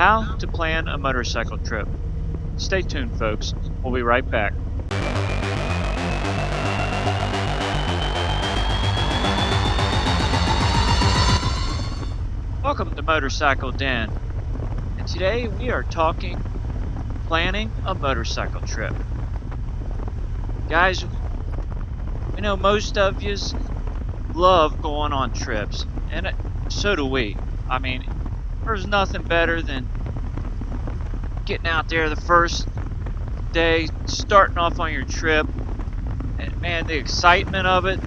How to plan a motorcycle trip. Stay tuned, folks. We'll be right back. Welcome to Motorcycle Den, and today we are talking planning a motorcycle trip. Guys, we know most of you love going on trips, and so do we. I mean, there's nothing better than getting out there the first day, starting off on your trip, and man, the excitement of it,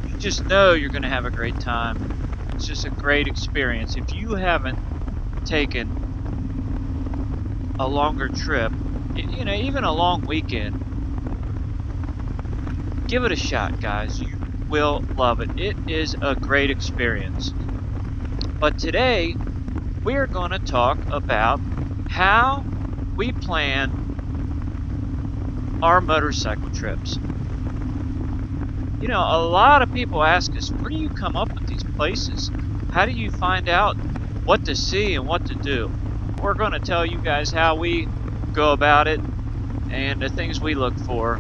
you just know you're going to have a great time. It's just a great experience. If you haven't taken a longer trip, you know, even a long weekend, give it a shot, guys. You will love it. It is a great experience. But today, we're going to talk about how we plan our motorcycle trips. You know, a lot of people ask us, where do you come up with these places? How do you find out what to see and what to do? We're going to tell you guys how we go about it and the things we look for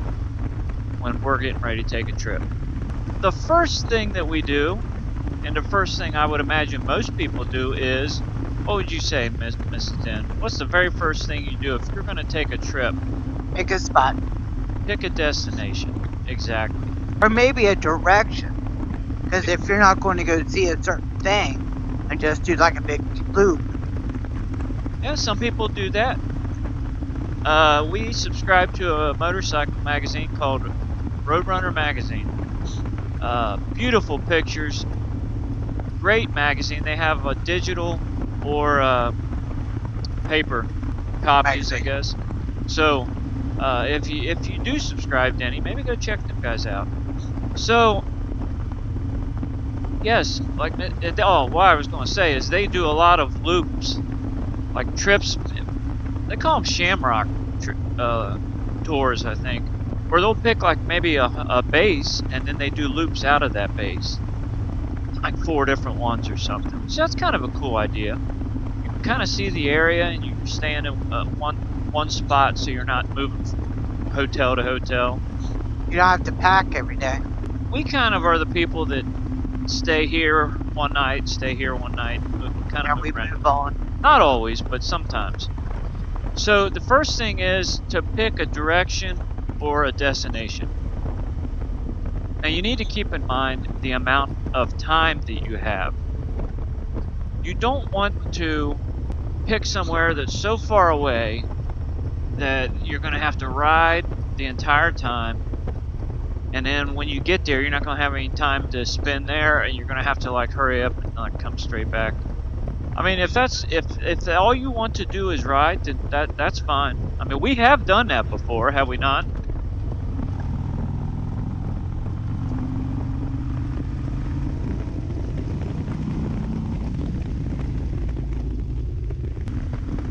when we're getting ready to take a trip. The first thing that we do, and the first thing I would imagine most people do is, what would you say, Mrs. Den? What's the very first thing you do if you're going to take a trip? Pick a spot. Pick a destination. Exactly. Or maybe a direction. Because if you're not going to go see a certain thing and just do like a big loop. Yeah, some people do that. We subscribe to a motorcycle magazine called Roadrunner Magazine. Beautiful pictures. Great magazine. They have a digital or paper copies, I guess. So if you do subscribe to any, maybe go check them guys out. So yes, like what I was going to say is they do a lot of loops, like trips. They call them Shamrock tours, I think, where they'll pick like maybe a base and then they do loops out of that base, like 4 different ones or something. So that's kind of a cool idea. You can kind of see the area and you stay in one spot, so you're not moving from hotel to hotel. You don't have to pack every day. We kind of are the people that stay here one night, stay here one night, kind of move on. Not always, but sometimes. So the first thing is to pick a direction or a destination. Now you need to keep in mind the amount of time that you have. You don't want to pick somewhere that's so far away that you're going to have to ride the entire time, and then when you get there you're not going to have any time to spend there, and you're going to have to like hurry up and like come straight back. I mean, if all you want to do is ride, then that's fine. I mean, we have done that before, have we not?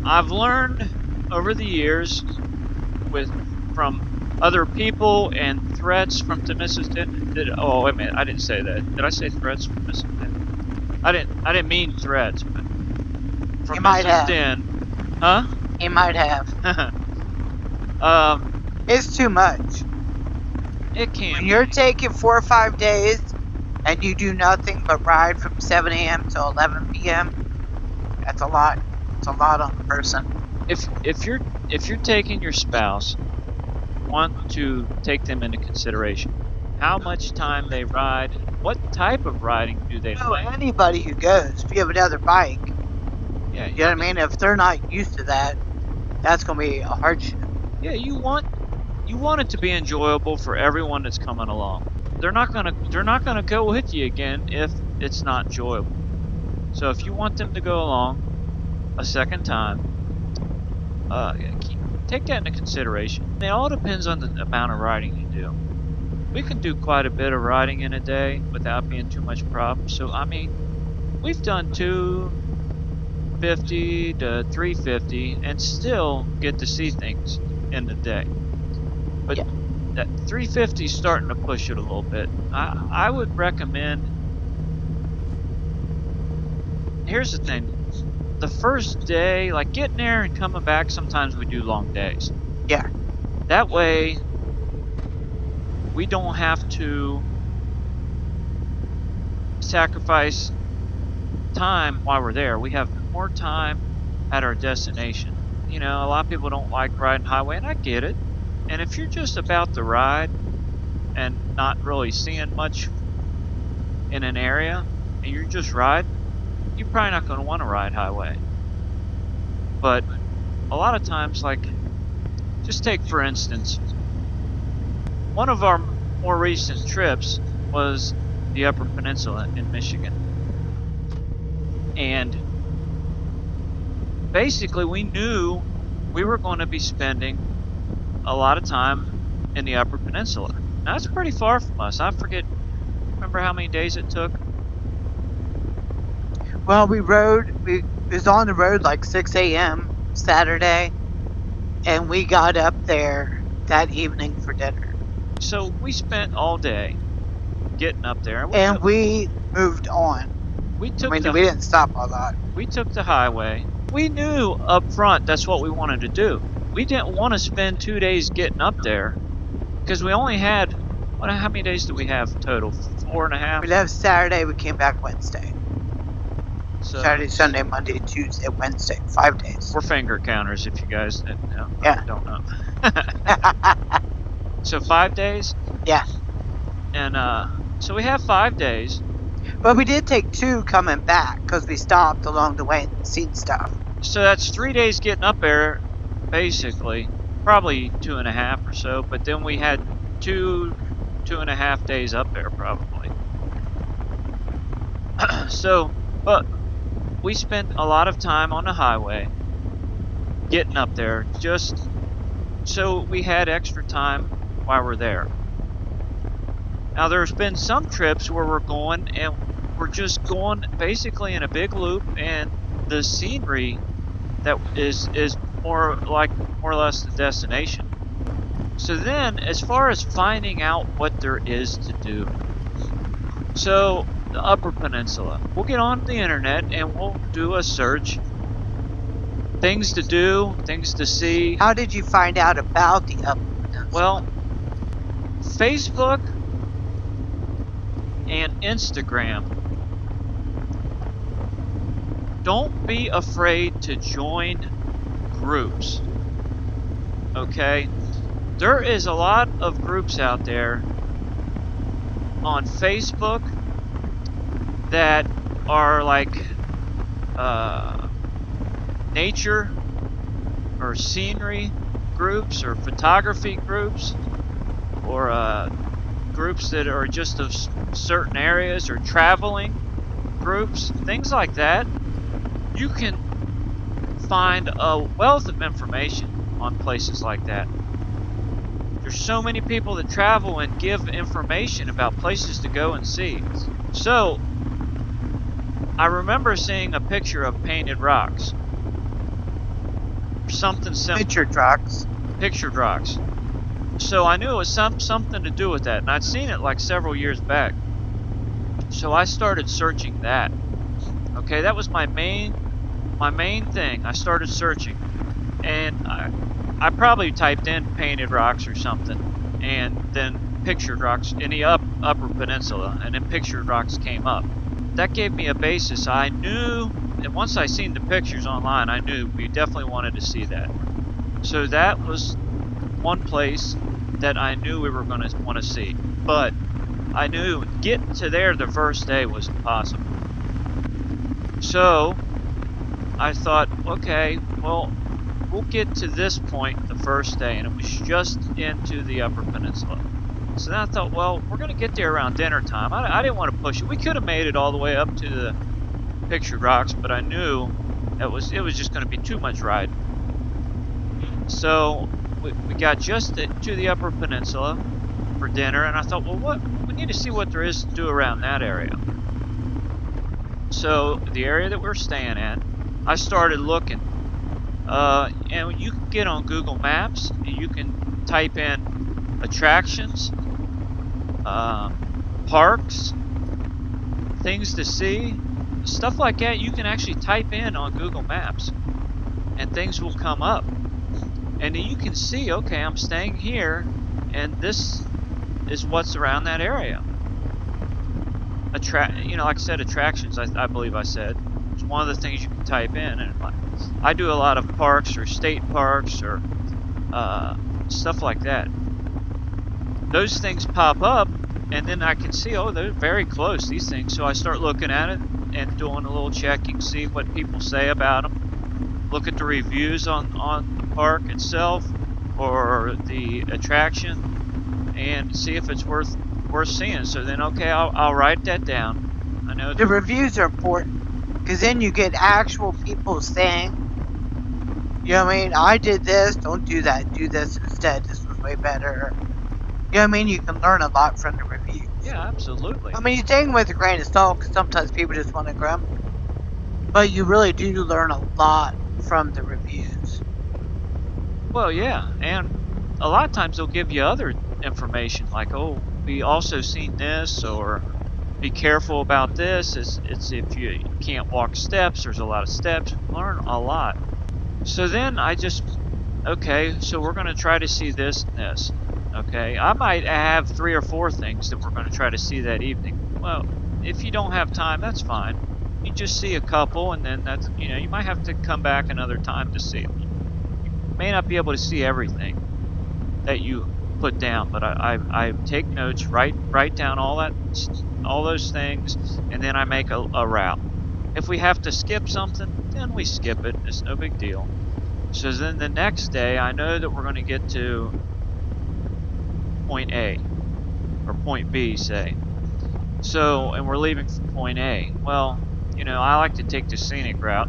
I've learned over the years from other people and threats from Mrs. Den. Oh wait a minute, I didn't say that. Did I say threats from Mrs. Den? I didn't mean threats, but from Mrs. Den. Huh? He might have. It's too much. It can. When you're taking 4 or 5 days and you do nothing but ride from 7 a.m. to 11 p.m., that's a lot. It's a lot on the person. If you're taking your spouse, you want to take them into consideration. How much time they ride, what type of riding do they like? Anybody who goes, if you have another bike, yeah, you know what I mean? If they're not used to that, that's going to be a hardship. Yeah, you want it to be enjoyable for everyone that's coming along. They're not gonna go with you again if it's not enjoyable. So if you want them to go along a second time, take that into consideration. It all depends on the amount of riding you do. We can do quite a bit of riding in a day without being too much problem. So I mean, we've done 250 to 350 and still get to see things in the day. But yeah, that 350 is starting to push it a little bit. I would recommend. Here's the thing. the first day, like getting there and coming back, sometimes we do long days. Yeah. That way, we don't have to sacrifice time while we're there. We have more time at our destination. You know, a lot of people don't like riding highway, and I get it. And if you're just about to ride and not really seeing much in an area, and you're just riding, you're probably not going to want to ride highway. But a lot of times, like, just take for instance, one of our more recent trips was the Upper Peninsula in Michigan. And basically we knew we were going to be spending a lot of time in the Upper Peninsula. Now that's pretty far from us. Remember how many days it took? Well, we was on the road like 6 a.m. Saturday, and we got up there that evening for dinner. So we spent all day getting up there. And we moved on. We we didn't stop a lot. We took the highway. We knew up front that's what we wanted to do. We didn't want to spend 2 days getting up there because we only had, how many days do we have total? 4.5? We left Saturday, we came back Wednesday. So, Saturday, Sunday, Monday, Tuesday, Wednesday, 5 days. We're finger counters if you guys don't know. Yeah. Don't know. So 5 days? Yeah. And so we have 5 days. But we did take 2 coming back because we stopped along the way and seen stuff. So that's 3 days getting up there, basically. Probably 2.5 or so. But then we had 2.5 days up there, probably. But we spent a lot of time on the highway getting up there just so we had extra time while we're there. Now there's been some trips where we're going and we're just going basically in a big loop, and the scenery that is more or less the destination. So then, as far as finding out what there is to do, so the Upper Peninsula, we'll get on the internet and we'll do a search. Things to do, things to see. How did you find out about the Upper Peninsula? Well, Facebook and Instagram. Don't be afraid to join groups. Okay? There is a lot of groups out there on Facebook that are like nature or scenery groups or photography groups or groups that are just of certain areas or traveling groups, things like that. You can find a wealth of information on places like that. There's so many people that travel and give information about places to go and see. So, I remember seeing a picture of painted rocks. Something simple. Pictured rocks. Pictured rocks. So I knew it was something to do with that, and I'd seen it like several years back. So I started searching that. Okay, that was my main thing. I started searching, and I probably typed in painted rocks or something, and then pictured rocks in the Upper Peninsula, and then pictured rocks came up. That gave me a basis. I knew, and once I seen the pictures online, I knew we definitely wanted to see that. So that was one place that I knew we were going to want to see. But I knew getting to there the first day was impossible. So I thought, okay, well, we'll get to this point the first day, and it was just into the Upper Peninsula. So then I thought, well, we're going to get there around dinner time. I didn't want to push it. We could have made it all the way up to the pictured rocks, but I knew it was just going to be too much riding. So we got just to the Upper Peninsula for dinner, and I thought, well, we need to see what there is to do around that area. So the area that we're staying at, I started looking. And you can get on Google Maps, and you can type in attractions, parks, things to see, stuff like that you can actually type in on Google Maps, and things will come up, and then you can see, okay, I'm staying here, and this is what's around that area. You know, like I said, attractions. I believe I said it's one of the things you can type in, and I do a lot of parks or state parks or stuff like that. Those things pop up, and then I can see, oh, they're very close, these things. So I start looking at it and doing a little checking, see what people say about them. Look at the reviews on the park itself or the attraction, and see if it's worth seeing. So then, okay, I'll write that down. I know The reviews are important because then you get actual people saying, you know what I mean? I did this, don't do that, do this instead. This was way better. You know what I mean? You can learn a lot from the reviews. Yeah, absolutely. I mean, you take them with a grain of salt because sometimes people just want to grump. But you really do learn a lot from the reviews. Well, yeah, and a lot of times they'll give you other information like, oh, we also seen this, or be careful about this. It's if you can't walk steps, there's a lot of steps. Learn a lot. So then I just, okay, so we're going to try to see this and this. Okay, I might have 3 or 4 things that we're going to try to see that evening. Well, if you don't have time, that's fine. You just see a couple, and then that's, you know, you might have to come back another time to see them. You may not be able to see everything that you put down, but I take notes, write down all those things, and then I make a route. If we have to skip something, then we skip it. It's no big deal. So then the next day, I know that we're going to get to point A or point B, say. So, and we're leaving from point A. Well, you know, I like to take the scenic route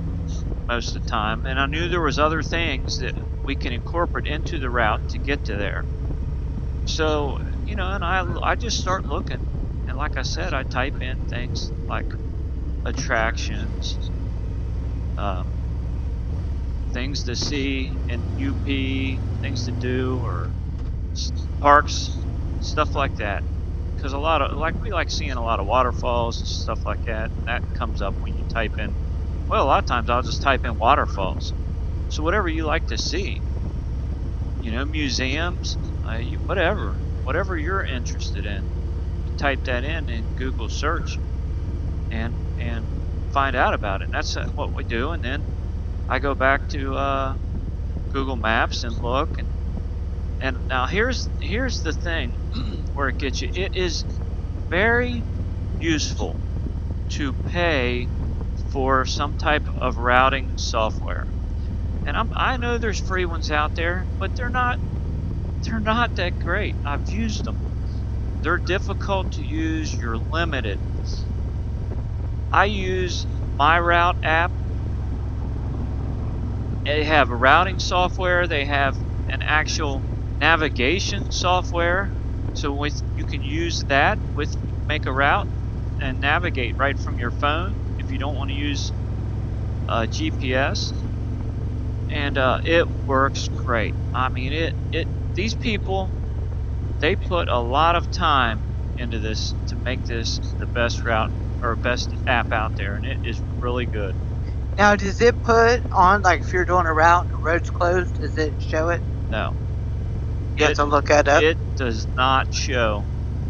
most of the time, and I knew there was other things that we can incorporate into the route to get to there. So, you know, and I just start looking, and like I said, I type in things like attractions, things to see in UP, things to do, or parks, stuff like that. Because a lot of, like, we like seeing a lot of waterfalls and stuff like that. And that comes up when you type in, well, a lot of times I'll just type in waterfalls. So whatever you like to see, you know, museums, whatever you're interested in, you type that in Google search and find out about it. And that's what we do. And then I go back to Google Maps and look, and now here's the thing where it gets you. It is very useful to pay for some type of routing software. And I know there's free ones out there, but they're not that great. I've used them. They're difficult to use. You're limited. I use My Route app. They have a routing software. They have an actual navigation software, so you can use that with make a route and navigate right from your phone if you don't want to use GPS, and it works great. I mean, these people, they put a lot of time into this to make this the best route or best app out there, and it is really good. Now, does it put on, like, if you're doing a route and the road's closed, does it show it? No. You have to look that up? It does not show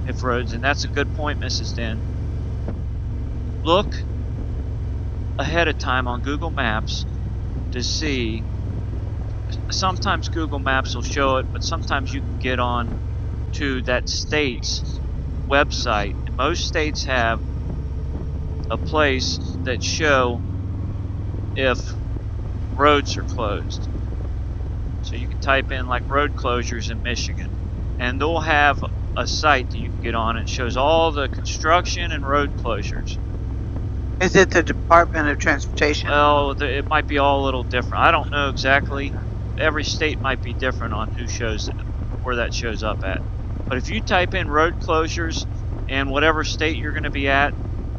if roads, and that's a good point, Mrs. Den. Look ahead of time on Google Maps to see. Sometimes Google Maps will show it, but sometimes you can get on to that state's website. And most states have a place that show if roads are closed. So you can type in like road closures in Michigan, and they'll have a site that you can get on. It shows all the construction and road closures. Is it the Department of Transportation? Well, it might be all a little different. I don't know exactly. Every state might be different on who shows it, where that shows up at. But if you type in road closures in whatever state you're going to be at,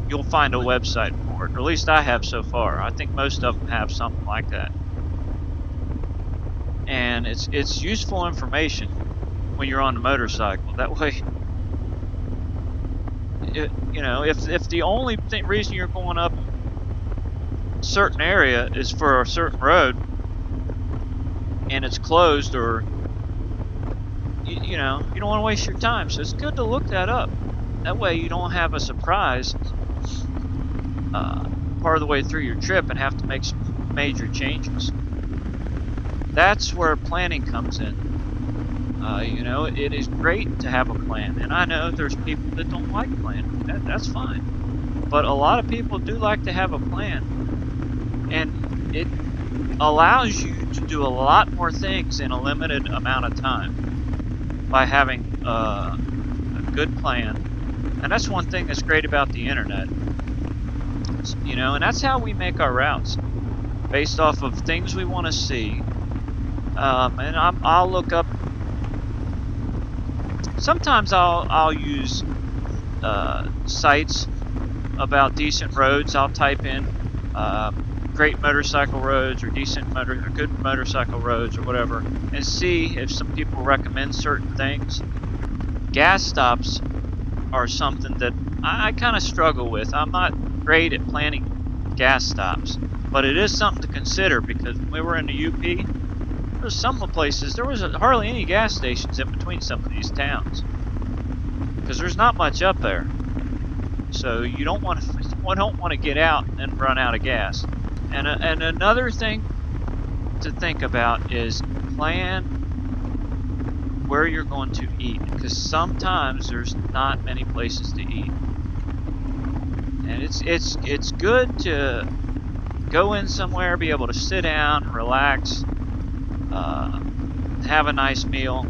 you'll find a website for it. Or at least I have so far. I think most of them have something like that. And it's useful information when you're on the motorcycle. That way, you know, if the only reason you're going up certain area is for a certain road and it's closed, or you know, you don't want to waste your time. So it's good to look that up. That way you don't have a surprise part of the way through your trip and have to make some major changes. That's where planning comes in. You know, it is great to have a plan, and I know there's people that don't like planning. That's fine. But a lot of people do like to have a plan, and it allows you to do a lot more things in a limited amount of time by having a good plan. And that's one thing that's great about the internet. You know, and that's how we make our routes, based off of things we want to see. And I'll look up. Sometimes I'll use sites about decent roads. I'll type in great motorcycle roads or good motorcycle roads or whatever, and see if some people recommend certain things. Gas stops are something that I kind of struggle with. I'm not great at planning gas stops, but it is something to consider, because when we were in the UP, there's some places there was hardly any gas stations in between some of these towns, because there's not much up there. So you don't want to get out and run out of gas. And another thing to think about is plan where you're going to eat, because sometimes there's not many places to eat. And it's good to go in somewhere, be able to sit down, relax, have a nice meal.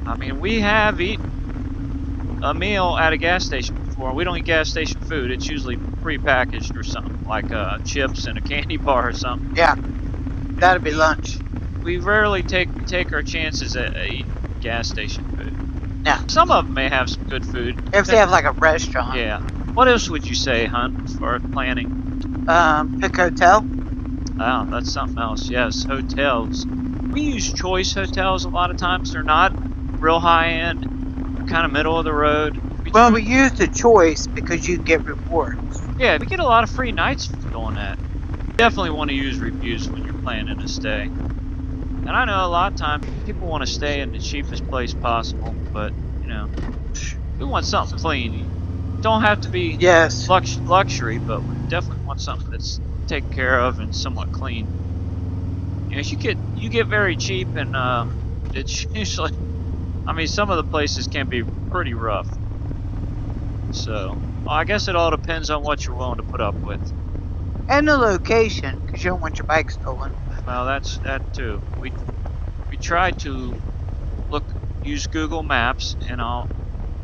I mean, we have eaten a meal at a gas station before. We don't eat gas station food. It's usually pre-packaged or something, like chips and a candy bar or something. Yeah, that'd be lunch. We rarely take our chances at eating gas station food. Yeah. Some of them may have some good food. If they have like a restaurant. Yeah. What else would you say, Hunt, as far as planning? Pick hotel. Oh, that's something else. Yes, hotels. We use choice hotels a lot of times. They're not real high end, kind of middle of the road. We use the choice because you get rewards. Yeah, we get a lot of free nights for doing that. Definitely want to use reviews when you're planning to stay. And I know a lot of times people want to stay in the cheapest place possible, but you know, we want something clean. Don't have to be luxury, but we definitely want something that's taken care of and somewhat clean. You know, you get very cheap, and it's usually, I mean, some of the places can be pretty rough. So, well, I guess it all depends on what you're willing to put up with. And the location, because you don't want your bike stolen. Well, that's that too. We try to use Google Maps, and I'll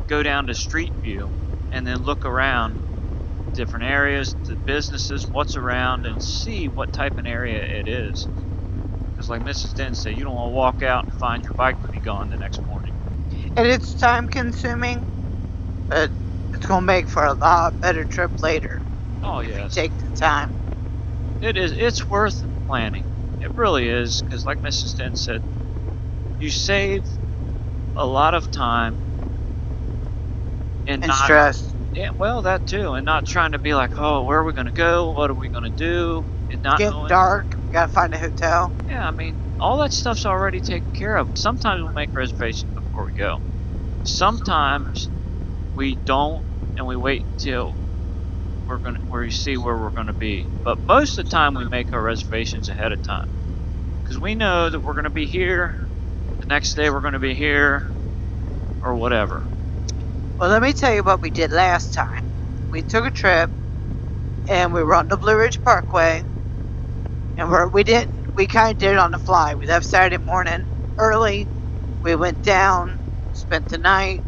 go down to Street View and then look around different areas, the businesses, what's around, and see what type of area it is. Because like Mrs. Den said, you don't want to walk out and find your bike to be gone the next morning. And it's time consuming, but it's going to make for a lot better trip later. Oh, yes. Take the time. It is. It's worth planning. It really is, because like Mrs. Den said, you save a lot of time and stress. Yeah, well, that too, and not trying to be like, oh, where are we going to go? What are we going to do? And not get dark. We got to find a hotel. Yeah, I mean, all that stuff's already taken care of. Sometimes we'll make reservations before we go. Sometimes we don't, and we wait until we see where we're going to be. But most of the time, we make our reservations ahead of time, because we know that we're going to be here. The next day, we're going to be here, or whatever. Well, let me tell you what we did last time. We took a trip, and we were on the Blue Ridge Parkway, and we kind of did it on the fly. We left Saturday morning early. We went down, spent the night.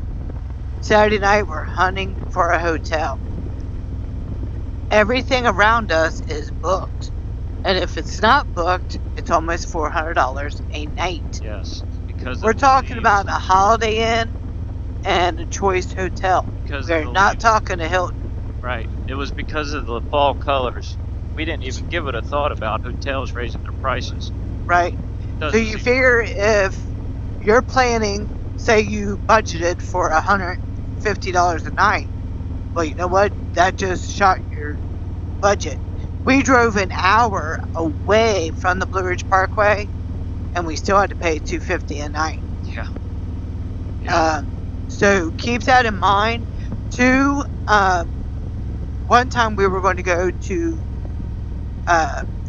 Saturday night, we're hunting for a hotel. Everything around us is booked. And if it's not booked, it's almost $400 a night. Yes, because we're talking about a Holiday Inn and a Choice Hotel. We're not talking a Hilton. Right. It was because of the fall colors. We didn't even give it a thought about hotels raising their prices. Right. So you figure if you're planning, say you budgeted for $150 a night, well, you know what? That just shot your budget. We drove an hour away from the Blue Ridge Parkway, and we still had to pay $250 a night. Yeah. Yeah. So keep that in mind. Two, one time we were going to go to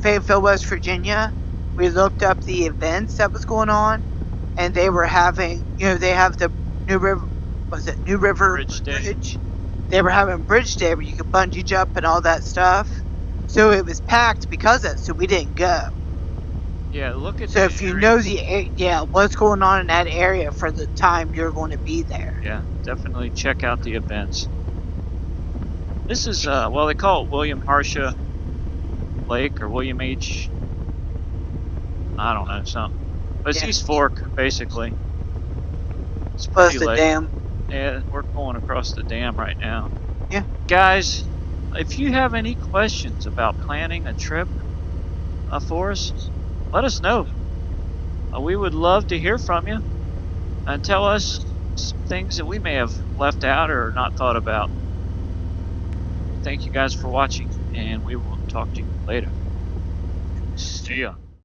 Fayetteville, West Virginia. We looked up the events that was going on, and they were having, they have the New River, New River Bridge? They were having Bridge Day where you could bungee jump and all that stuff. So it was packed because of it, so we didn't go. Yeah, look at. So if you know what's going on in that area for the time you're going to be there. Yeah, definitely check out the events. This is well, they call it William Harsha Lake or William H. I don't know, something. But it's East Fork, basically. It's plus the dam. Yeah, we're going across the dam right now. Yeah. Guys, if you have any questions about planning a trip for us, let us know. We would love to hear from you and tell us some things that we may have left out or not thought about. Thank you guys for watching, and we will talk to you later. See ya.